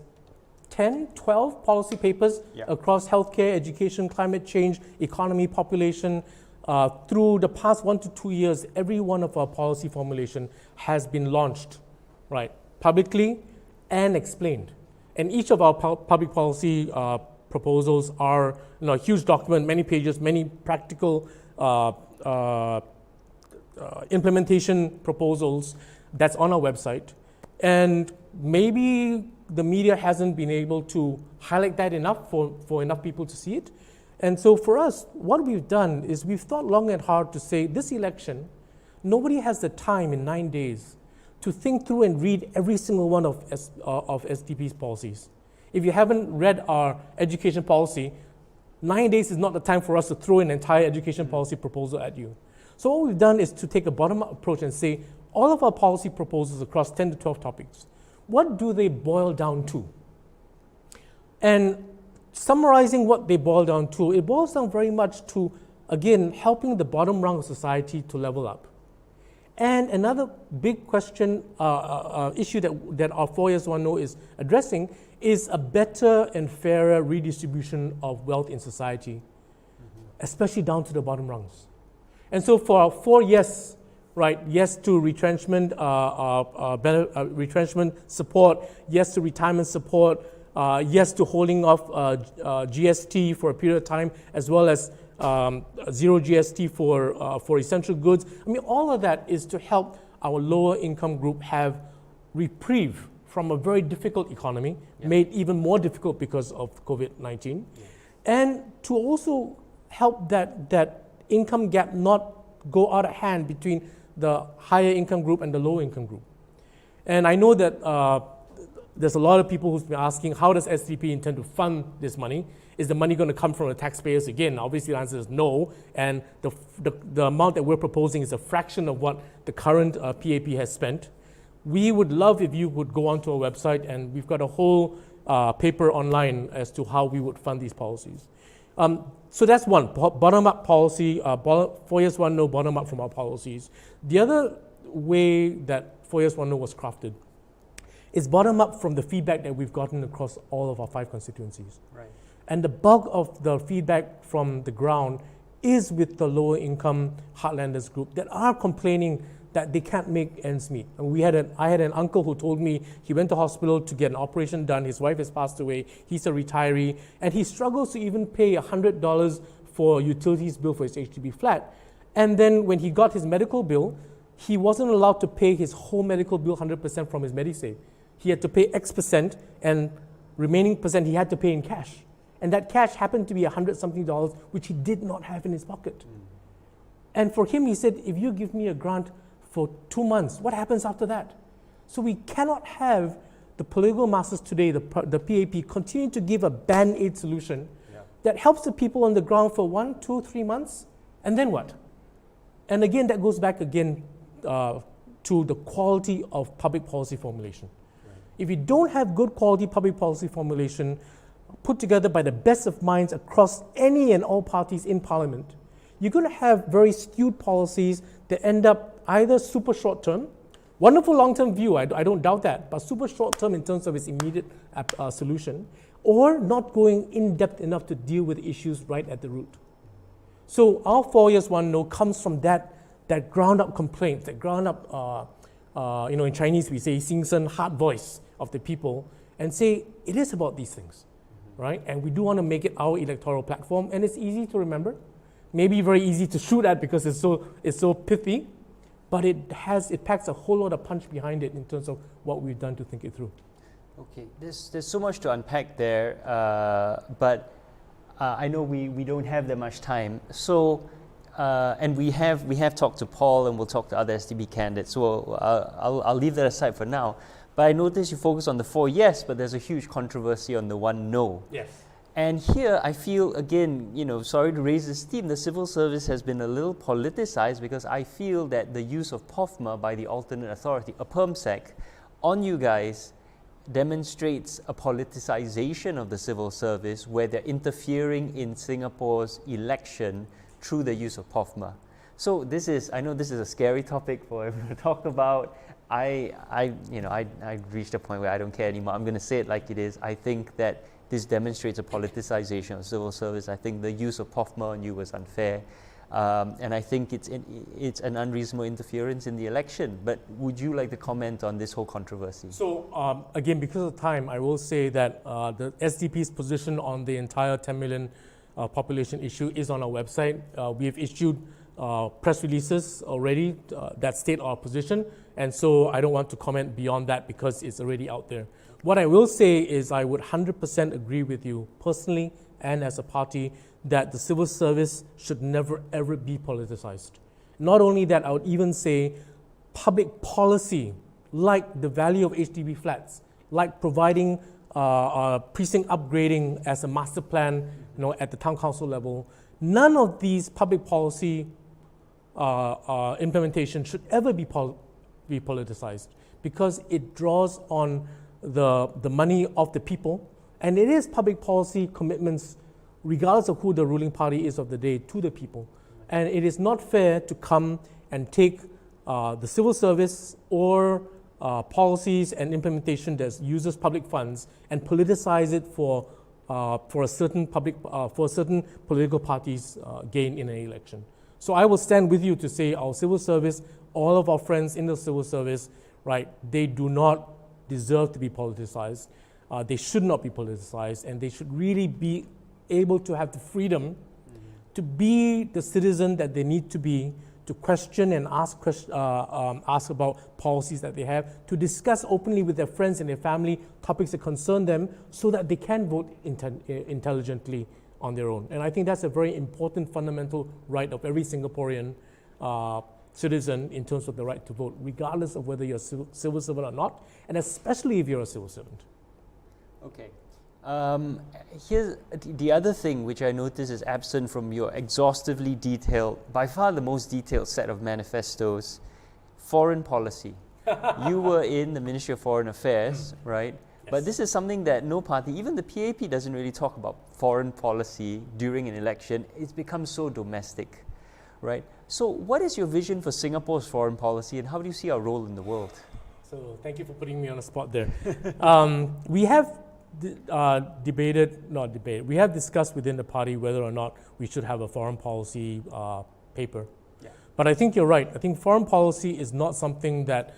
10, 12 policy papers across healthcare, education, climate change, economy, population. Through the past 1 to 2 years, every one of our policy formulation has been launched, right, publicly and explained. And each of our public policy proposals are a huge document, many pages, many practical implementation proposals that's on our website. And maybe the media hasn't been able to highlight that enough for enough people to see it. And so for us, what we've done is we've thought long and hard to say this election, nobody has the time in 9 days to think through and read every single one of SDP's policies. If you haven't read our education policy, 9 days is not the time for us to throw an entire education policy proposal at you. So what we've done is to take a bottom-up approach and say, all of our policy proposals across 10 to 12 topics, what do they boil down to? And summarizing what they boil down to, it boils down very much to, again, helping the bottom rung of society to level up. And another big question, issue that our 4 yes, 1 no is addressing is a better and fairer redistribution of wealth in society, especially down to the bottom rungs. And so for our 4 yes, right? Yes to retrenchment, retrenchment support. Yes to retirement support. Yes to holding off GST for a period of time, as well as zero GST for essential goods. I mean, all of that is to help our lower income group have reprieve from a very difficult economy, made even more difficult because of COVID-19, and to also help that income gap not go out of hand between the higher income group and the lower income group. And I know that there's a lot of people who've been asking, how does SDP intend to fund this money? Is the money going to come from the taxpayers again? Obviously the answer is no, and the amount that we're proposing is a fraction of what the current PAP has spent. We would love if you would go onto our website, and we've got a whole paper online as to how we would fund these policies. So that's one, bottom-up policy, 4 years one no, bottom-up from our policies. The other way that 4 years one no was crafted is bottom-up from the feedback that we've gotten across all of our 5 constituencies. Right. And the bulk of the feedback from the ground is with the lower income Heartlanders group that are complaining that they can't make ends meet. And I had an uncle who told me he went to hospital to get an operation done. His wife has passed away. He's a retiree, and he struggles to even pay $100 for utilities bill for his HDB flat. And then when he got his medical bill, he wasn't allowed to pay his whole medical bill 100% from his MediSave. He had to pay X percent, and remaining percent he had to pay in cash. And that cash happened to be $100-something, which he did not have in his pocket. And for him, he said, if you give me a grant for 2 months, what happens after that? So we cannot have the political masses today, the PAP, continue to give a band-aid solution that helps the people on the ground for 1, 2, 3 months, and then what? And again, that goes back again to the quality of public policy formulation. Right. If you don't have good quality public policy formulation put together by the best of minds across any and all parties in Parliament, you're going to have very skewed policies that end up either super short-term, wonderful long-term view, I don't doubt that, but super short-term in terms of its immediate solution, or not going in-depth enough to deal with issues right at the root. So our 4 years one no comes from that ground-up complaint, that ground-up, in Chinese we say, 心声 heart voice of the people, and say, it is about these things, right? And we do want to make it our electoral platform, and it's easy to remember. Maybe very easy to shoot at because it's so pithy, but it packs a whole lot of punch behind it in terms of what we've done to think it through. Okay, there's so much to unpack there, but I know we don't have that much time. So, and we have talked to Paul, and we'll talk to other STB candidates. So I'll leave that aside for now. But I noticed you focus on the 4 yes, but there's a huge controversy on the 1 no. Yes. And here I feel, again, sorry to raise this theme, the civil service has been a little politicized, because I feel that the use of POFMA by the alternate authority, a PERMSEC, on you guys demonstrates a politicization of the civil service, where they're interfering in Singapore's election through the use of POFMA. So I know this is a scary topic for everyone to talk about. I reached a point where I don't care anymore. I'm going to say it like it is. I think that this demonstrates a politicization of civil service. I think the use of POFMA on you was unfair. And I think it's an unreasonable interference in the election. But would you like to comment on this whole controversy? So again, because of time, I will say that the SDP's position on the entire 10 million population issue is on our website. We have issued press releases already that state our position. And so I don't want to comment beyond that because it's already out there. What I will say is I would 100% agree with you personally and as a party that the civil service should never ever be politicized. Not only that, I would even say public policy, like the value of HDB flats, like providing precinct upgrading as a master plan, at the town council level, none of these public policy implementation should ever be politicized, because it draws on the money of the people, and it is public policy commitments regardless of who the ruling party is of the day to the people. And it is not fair to come and take the civil service or policies and implementation that uses public funds and politicize it for a certain political party's gain in an election. So I will stand with you to say our civil service all of our friends in the civil service, right, they do not deserve to be politicized. They should not be politicized, and they should really be able to have the freedom to be the citizen that they need to be, to question and ask about policies that they have, to discuss openly with their friends and their family topics that concern them so that they can vote intelligently on their own. And I think that's a very important fundamental right of every Singaporean citizen in terms of the right to vote, regardless of whether you're a civil servant or not, and especially if you're a civil servant. Okay. Here's the other thing which I notice is absent from your exhaustively detailed, by far the most detailed set of manifestos, foreign policy. You were in the Ministry of Foreign Affairs, right? Yes. But this is something that no party, even the PAP, doesn't really talk about foreign policy during an election. It's become so domestic, right? So what is your vision for Singapore's foreign policy, and how do you see our role in the world? So thank you for putting me on the spot there. We have we have discussed within the party whether or not we should have a foreign policy paper. Yeah. But I think you're right. I think foreign policy is not something that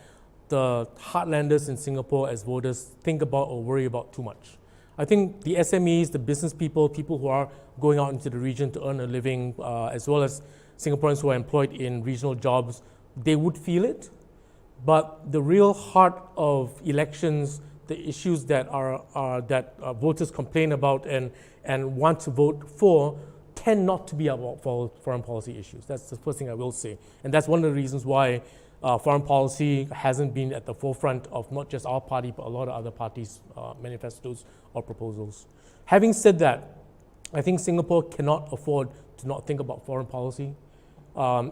the heartlanders in Singapore as voters think about or worry about too much. I think the SMEs, the business people who are going out into the region to earn a living, as well as Singaporeans who are employed in regional jobs, they would feel it. But the real heart of elections, the issues that voters complain about and want to vote for, tend not to be about foreign policy issues. That's the first thing I will say. And that's one of the reasons why foreign policy hasn't been at the forefront of not just our party, but a lot of other parties' manifestos or proposals. Having said that, I think Singapore cannot afford to not think about foreign policy.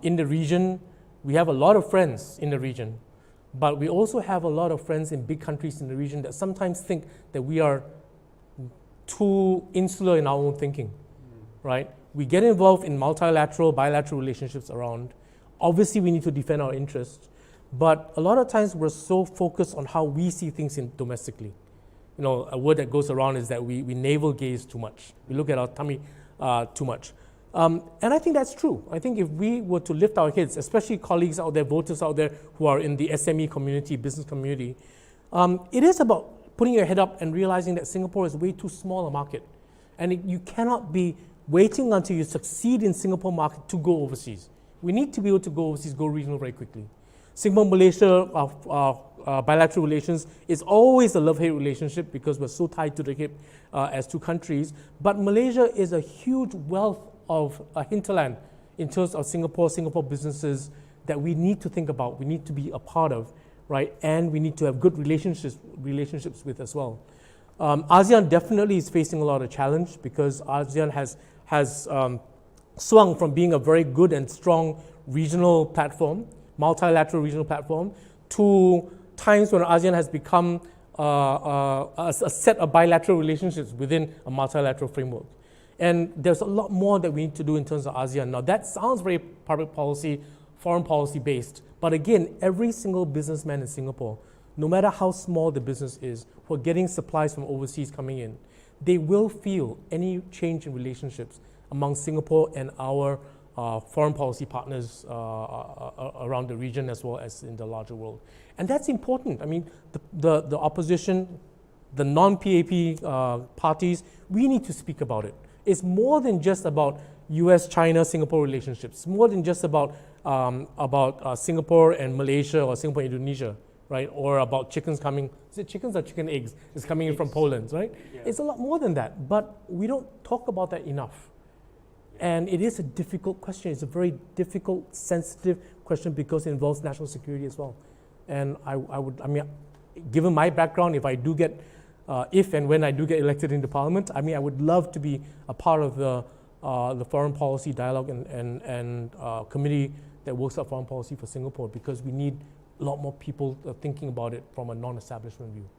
In the region, we have a lot of friends in the region, but we also have a lot of friends in big countries in the region that sometimes think that we are too insular in our own thinking, right? We get involved in multilateral, bilateral relationships around. Obviously, we need to defend our interests, but a lot of times we're so focused on how we see things domestically. You know, a word that goes around is that we navel gaze too much. We look at our tummy too much. And I think that's true. I think if we were to lift our heads, especially colleagues out there, voters out there who are in the SME community, business community, it is about putting your head up and realizing that Singapore is way too small a market. And you cannot be waiting until you succeed in Singapore market to go overseas. We need to be able to go overseas, go regional very quickly. Singapore-Malaysia bilateral relations is always a love-hate relationship because we're so tied to the hip as two countries. But Malaysia is a huge wealth of a hinterland in terms of Singapore businesses that we need to think about, we need to be a part of, right? And we need to have good relationships with as well. ASEAN definitely is facing a lot of challenge because ASEAN has swung from being a very good and strong regional platform, multilateral regional platform, to times when ASEAN has become a set of bilateral relationships within a multilateral framework. And there's a lot more that we need to do in terms of ASEAN. Now that sounds very public policy, foreign policy based, but again, every single businessman in Singapore, no matter how small the business is, who are getting supplies from overseas coming in, they will feel any change in relationships among Singapore and our foreign policy partners around the region as well as in the larger world. And that's important. I mean, the opposition, the non-PAP parties, we need to speak about it. It's more than just about US, China, Singapore relationships. It's more than just about Singapore and Malaysia or Singapore, Indonesia, right? Or about chickens coming, is it chickens or chicken eggs? It's coming in from Poland, right? Yeah. It's a lot more than that, but we don't talk about that enough. And it is a difficult question. It's a very difficult, sensitive question because it involves national security as well. And I mean, given my background, if I do get, if and when I do get elected into Parliament, I mean, I would love to be a part of the foreign policy dialogue and committee that works out foreign policy for Singapore because we need a lot more people thinking about it from a non-establishment view.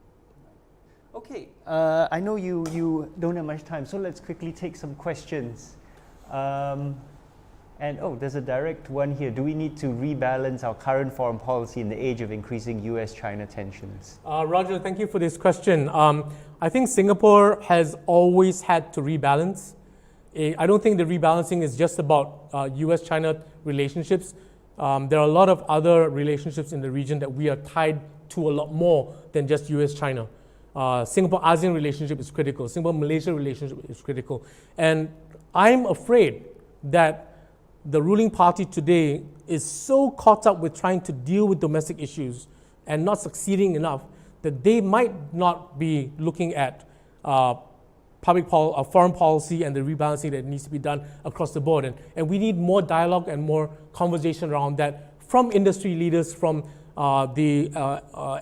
Okay, I know you don't have much time, so let's quickly take some questions. There's a direct one here. Do we need to rebalance our current foreign policy in the age of increasing US-China tensions? Roger, thank you for this question. I think Singapore has always had to rebalance. I don't think the rebalancing is just about US-China relationships. there are a lot of other relationships in the region that we are tied to a lot more than just US-China. Singapore-ASEAN relationship is critical. Singapore-Malaysia relationship is critical. And I'm afraid that the ruling party today is so caught up with trying to deal with domestic issues and not succeeding enough that they might not be looking at foreign policy and the rebalancing that needs to be done across the board. And we need more dialogue and more conversation around that from industry leaders, from the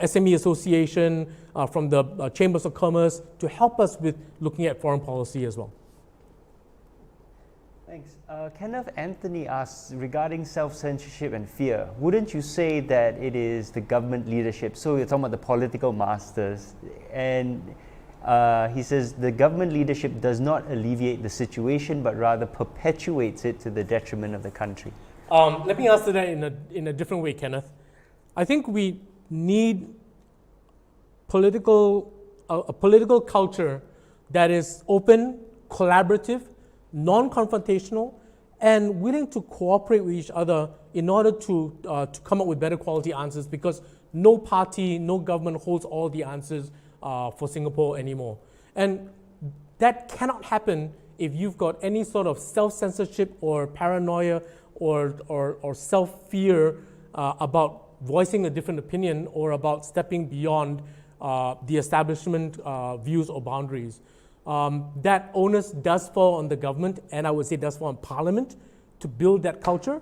SME Association, from the Chambers of Commerce, to help us with looking at foreign policy as well. Thanks. Kenneth Anthony asks, regarding self-censorship and fear, wouldn't you say that it is the government leadership? So you're talking about the political masters, and he says the government leadership does not alleviate the situation, but rather perpetuates it to the detriment of the country. Let me answer that in a different way, Kenneth. I think we need a political culture that is open, collaborative, non-confrontational, and willing to cooperate with each other in order to come up with better quality answers, because no party, no government holds all the answers for Singapore anymore. And that cannot happen if you've got any sort of self-censorship or paranoia or self-fear about voicing a different opinion or about stepping beyond the establishment views or boundaries. That onus does fall on the government, and I would say does fall on Parliament to build that culture.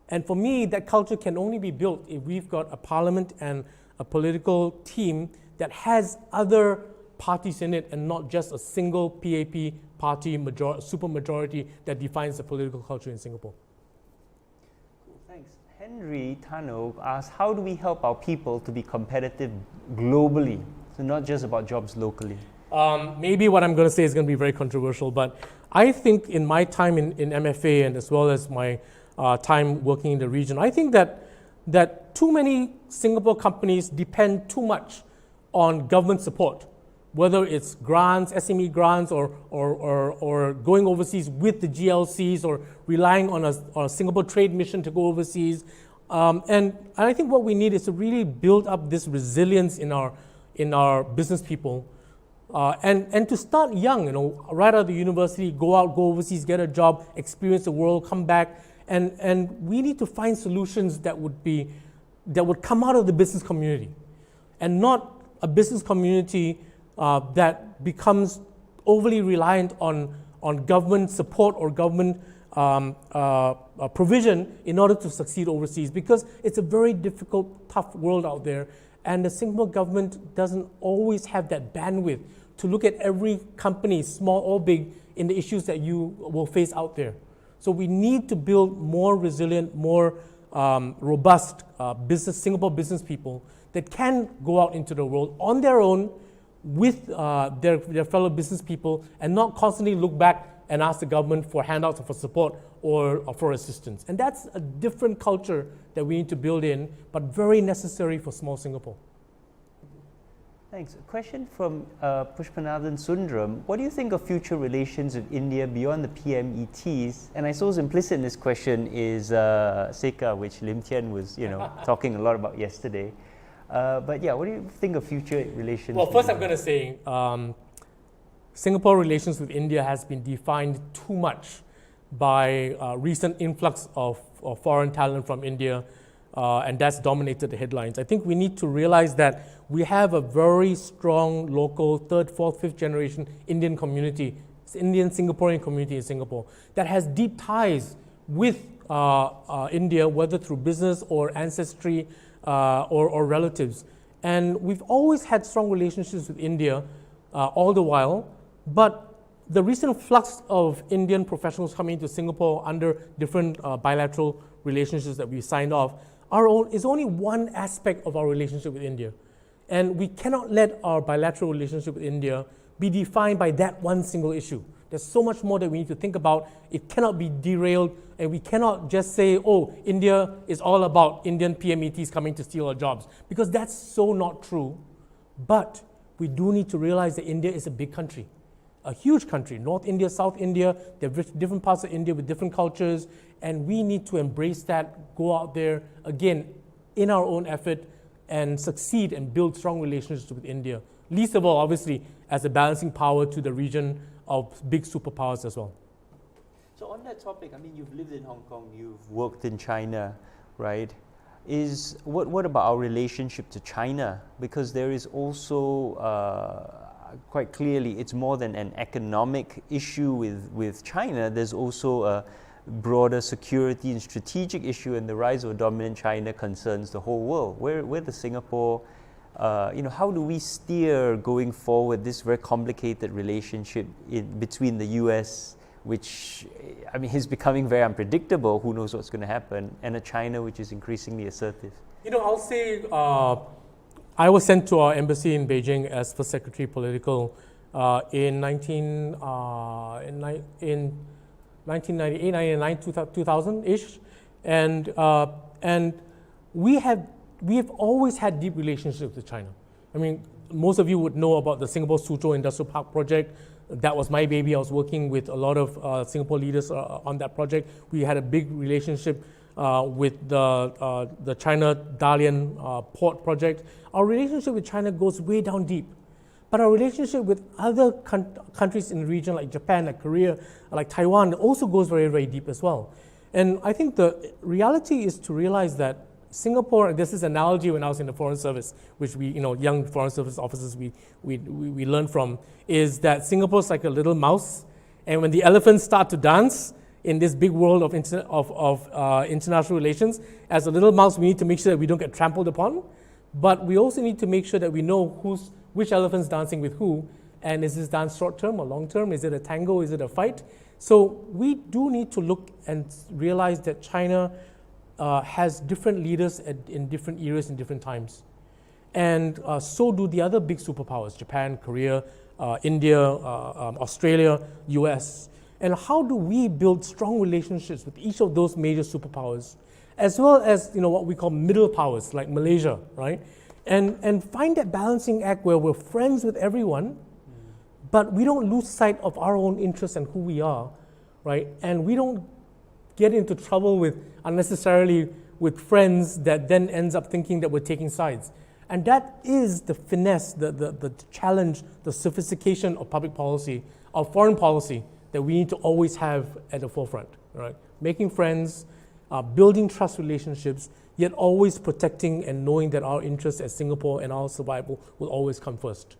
And for me, that culture can only be built if we've got a Parliament and a political team that has other parties in it and not just a single PAP party super majority that defines the political culture in Singapore. Thanks. Henry Tano asks, how do we help our people to be competitive globally? So not just about jobs locally. Maybe what I'm going to say is going to be very controversial, but I think in my time in MFA and as well as my time working in the region, I think that too many Singapore companies depend too much on government support, whether it's grants, SME grants, or going overseas with the GLCs, or relying on a Singapore trade mission to go overseas. And I think what we need is to really build up this resilience in our business people. And to start young, right out of the university, go overseas, get a job, experience the world, come back, and we need to find solutions that would come out of the business community, and not a business community that becomes overly reliant on government support or government provision in order to succeed overseas, because it's a very difficult, tough world out there. And the Singapore government doesn't always have that bandwidth to look at every company, small or big, in the issues that you will face out there. So we need to build more resilient, more robust Singapore business people that can go out into the world on their own with their fellow business people, and not constantly look back and ask the government for handouts or for support or for assistance. And that's a different culture that we need to build in, but very necessary for small Singapore. Thanks. A question from Pushpanathan Sundram. What do you think of future relations with India beyond the PMETs? And I suppose implicit in this question is SECA, which Lim Tian was talking a lot about yesterday. But yeah, what do you think of future relations? Well, first I'm going to say Singapore relations with India has been defined too much by recent influx of foreign talent from India, and that's dominated the headlines. I think we need to realize that we have a very strong local third, fourth, fifth generation Indian community, Indian Singaporean community in Singapore, that has deep ties with India, whether through business or ancestry or relatives. And we've always had strong relationships with India all the while, but the recent flux of Indian professionals coming to Singapore under different bilateral relationships that we signed off is only one aspect of our relationship with India. And we cannot let our bilateral relationship with India be defined by that one single issue. There's so much more that we need to think about. It cannot be derailed, and we cannot just say, oh, India is all about Indian PMETs coming to steal our jobs, because that's so not true. But we do need to realize that India is a big country. a huge country, North India, South India. There are different parts of India with different cultures, and we need to embrace that, go out there, again, in our own effort, and succeed and build strong relationships with India. Least of all, obviously, as a balancing power to the region of big superpowers as well. So on that topic, I mean, you've lived in Hong Kong, you've worked in China, right? What about our relationship to China? Because there is also, quite clearly, it's more than an economic issue with China. There's also a broader security and strategic issue, and the rise of a dominant China concerns the whole world. Where does Singapore, how do we steer going forward this very complicated relationship between the US, which, I mean, is becoming very unpredictable, who knows what's going to happen, and a China which is increasingly assertive? I'll say I was sent to our embassy in Beijing as First Secretary Political in 1998, 99, 2000-ish, and we have always had deep relationships with China. I mean, most of you would know about the Singapore Suzhou Industrial Park project. That was my baby. I was working with a lot of Singapore leaders on that project. We had a big relationship with the China Dalian port project. Our relationship with China goes way down deep. But our relationship with other countries in the region, like Japan, like Korea, like Taiwan, also goes very, very deep as well. And I think the reality is to realize that Singapore, this is an analogy when I was in the Foreign Service, which we, young Foreign Service officers, we learn from, is that Singapore's like a little mouse, and when the elephants start to dance in this big world of international relations, as a little mouse, we need to make sure that we don't get trampled upon, but we also need to make sure that we know which elephant's dancing with who, and is this dance short-term or long-term? Is it a tango? Is it a fight? So we do need to look and realize that China has different leaders in different eras and different times. And so do the other big superpowers, Japan, Korea, India, Australia, US. And how do we build strong relationships with each of those major superpowers, as well as what we call middle powers, like Malaysia, right? And find that balancing act where we're friends with everyone, but we don't lose sight of our own interests and who we are, right? And we don't get into trouble unnecessarily with friends that then ends up thinking that we're taking sides. And that is the finesse, the challenge, the sophistication of public policy, of foreign policy, that we need to always have at the forefront, right? Making friends, building trust relationships, yet always protecting and knowing that our interests as Singapore and our survival will always come first.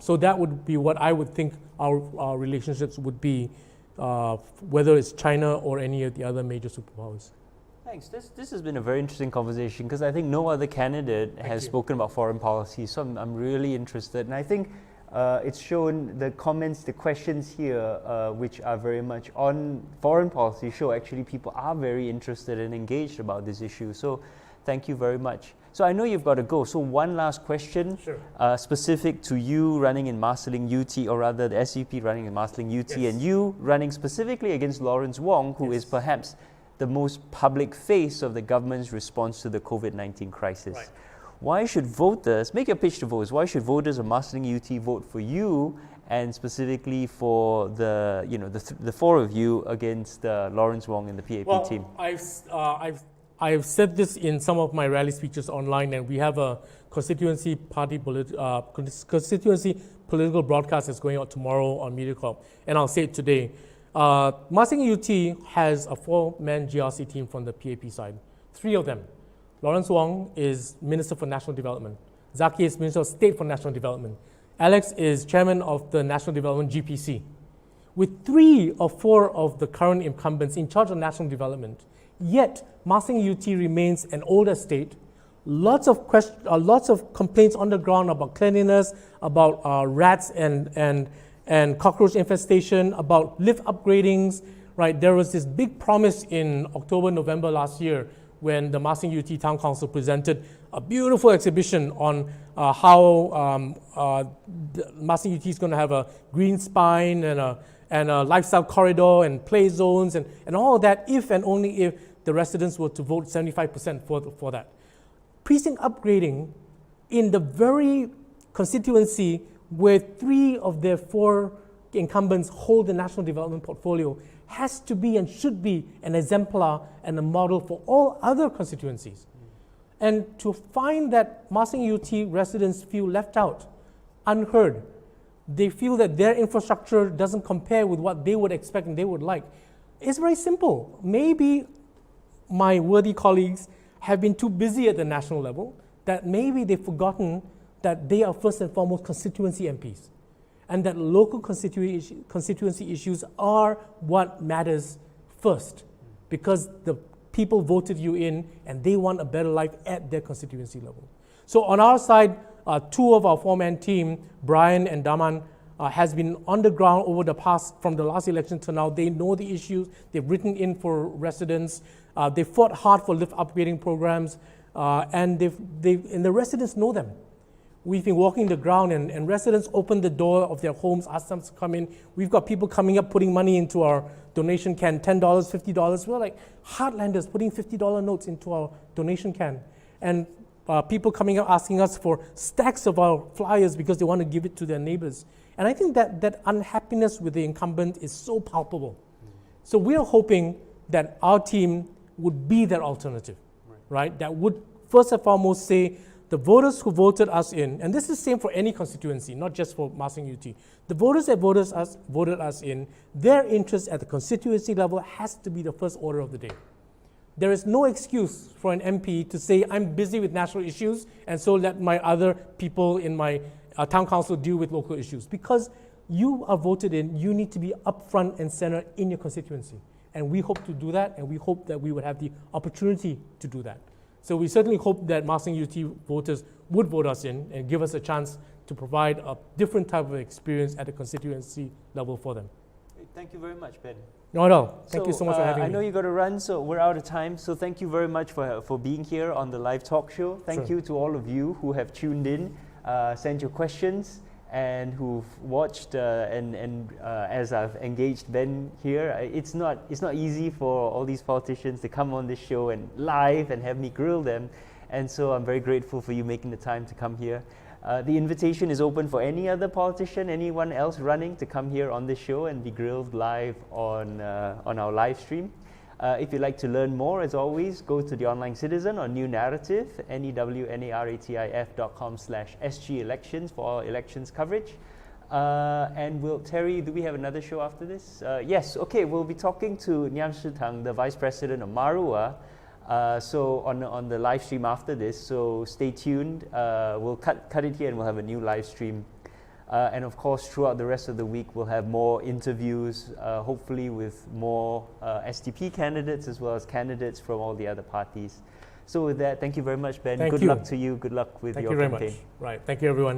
So that would be what I would think our relationships would be, whether it's China or any of the other major superpowers. Thanks. This has been a very interesting conversation, because I think no other candidate has spoken about foreign policy, so I'm really interested. And I think it's shown the comments, the questions here, which are very much on foreign policy, show actually people are very interested and engaged about this issue. So thank you very much. So I know you've got to go. So one last question, sure. Specific to you running in Marsiling-Yew Tee, or rather the SVP running in Marsiling-Yew Tee, yes. and you running specifically against Lawrence Wong, who yes. is perhaps the most public face of the government's response to the COVID-19 crisis. Right. Why should voters, make your pitch to voters, why should voters of Marsiling-Yew Tee vote for you, and specifically for the four of you against Lawrence Wong and the PAP team? I've said this in some of my rally speeches online, and we have a constituency political broadcast that's going out tomorrow on MediaCorp, and I'll say it today. Marsiling-Yew Tee has a 4-man GRC team from the PAP side, 3 of them. Lawrence Wong is Minister for National Development. Zaki is Minister of State for National Development. Alex is Chairman of the National Development GPC. With 3 or 4 of the current incumbents in charge of national development, yet Marsiling-Yew Tee remains an old estate. Lots of complaints on the ground about cleanliness, about rats and cockroach infestation, about lift upgradings, right? There was this big promise in October, November last year when the Marsiling-Yew Tee Town Council presented a beautiful exhibition on how Marsiling-Yew Tee is going to have a green spine and a lifestyle corridor and play zones and all of that, if and only if the residents were to vote 75% for that. Precinct upgrading in the very constituency where 3 of their 4 incumbents hold the national development portfolio has to be and should be an exemplar and a model for all other constituencies. And to find that Marsiling-Yew Tee residents feel left out, unheard, they feel that their infrastructure doesn't compare with what they would expect and they would like, it's very simple. Maybe my worthy colleagues have been too busy at the national level that maybe they've forgotten that they are first and foremost constituency MPs, and that local constituency issues are what matters first, because the people voted you in and they want a better life at their constituency level. So on our side, two of our four-man team, Brian and Daman, has been on the ground over the past, from the last election to now. They know the issues, they've written in for residents, they fought hard for lift upgrading programs, and the residents know them. We've been walking the ground and residents open the door of their homes, ask them to come in. We've got people coming up, putting money into our donation can, $10, $50. We're like heartlanders putting $50 notes into our donation can. And people coming up asking us for stacks of our flyers because they want to give it to their neighbors. And I think that unhappiness with the incumbent is so palpable. So we're hoping that our team would be that alternative, right? That would first and foremost say, the voters who voted us in, and this is the same for any constituency, not just for Marsiling-Yew Tee, the voters that voted us in, their interest at the constituency level has to be the first order of the day. There is no excuse for an MP to say, I'm busy with national issues, and so let my other people in my town council deal with local issues. Because you are voted in, you need to be up front and center in your constituency. And we hope to do that, and we hope that we would have the opportunity to do that. So we certainly hope that Marsiling-Yew Tee voters would vote us in and give us a chance to provide a different type of experience at the constituency level for them. Thank you very much, Ben. Not at all. Thank you so much for having me. I know you got to run, so we're out of time. So thank you very much for being here on the live talk show. Thank you to all of you who have tuned in, sent your questions, and who've watched as I've engaged Ben here. It's not easy for all these politicians to come on this show and live and have me grill them, and so I'm very grateful for you making the time to come here. The invitation is open for any other politician, anyone else running, to come here on this show and be grilled live on our live stream. If you'd like to learn more, as always, go to the Online Citizen or New Narrative, newnarratif.com/SG elections for all elections coverage. And Terry, do we have another show after this? Yes, okay, we'll be talking to Nyan Shitang, the Vice President of Marua, so on the live stream after this, so stay tuned. We'll cut it here and we'll have a new live stream. And of course, throughout the rest of the week, we'll have more interviews, hopefully with more SDP candidates as well as candidates from all the other parties. So with that, thank you very much, Ben. Good luck to you. Good luck with your campaign. Thank you very much. Right. Thank you, everyone.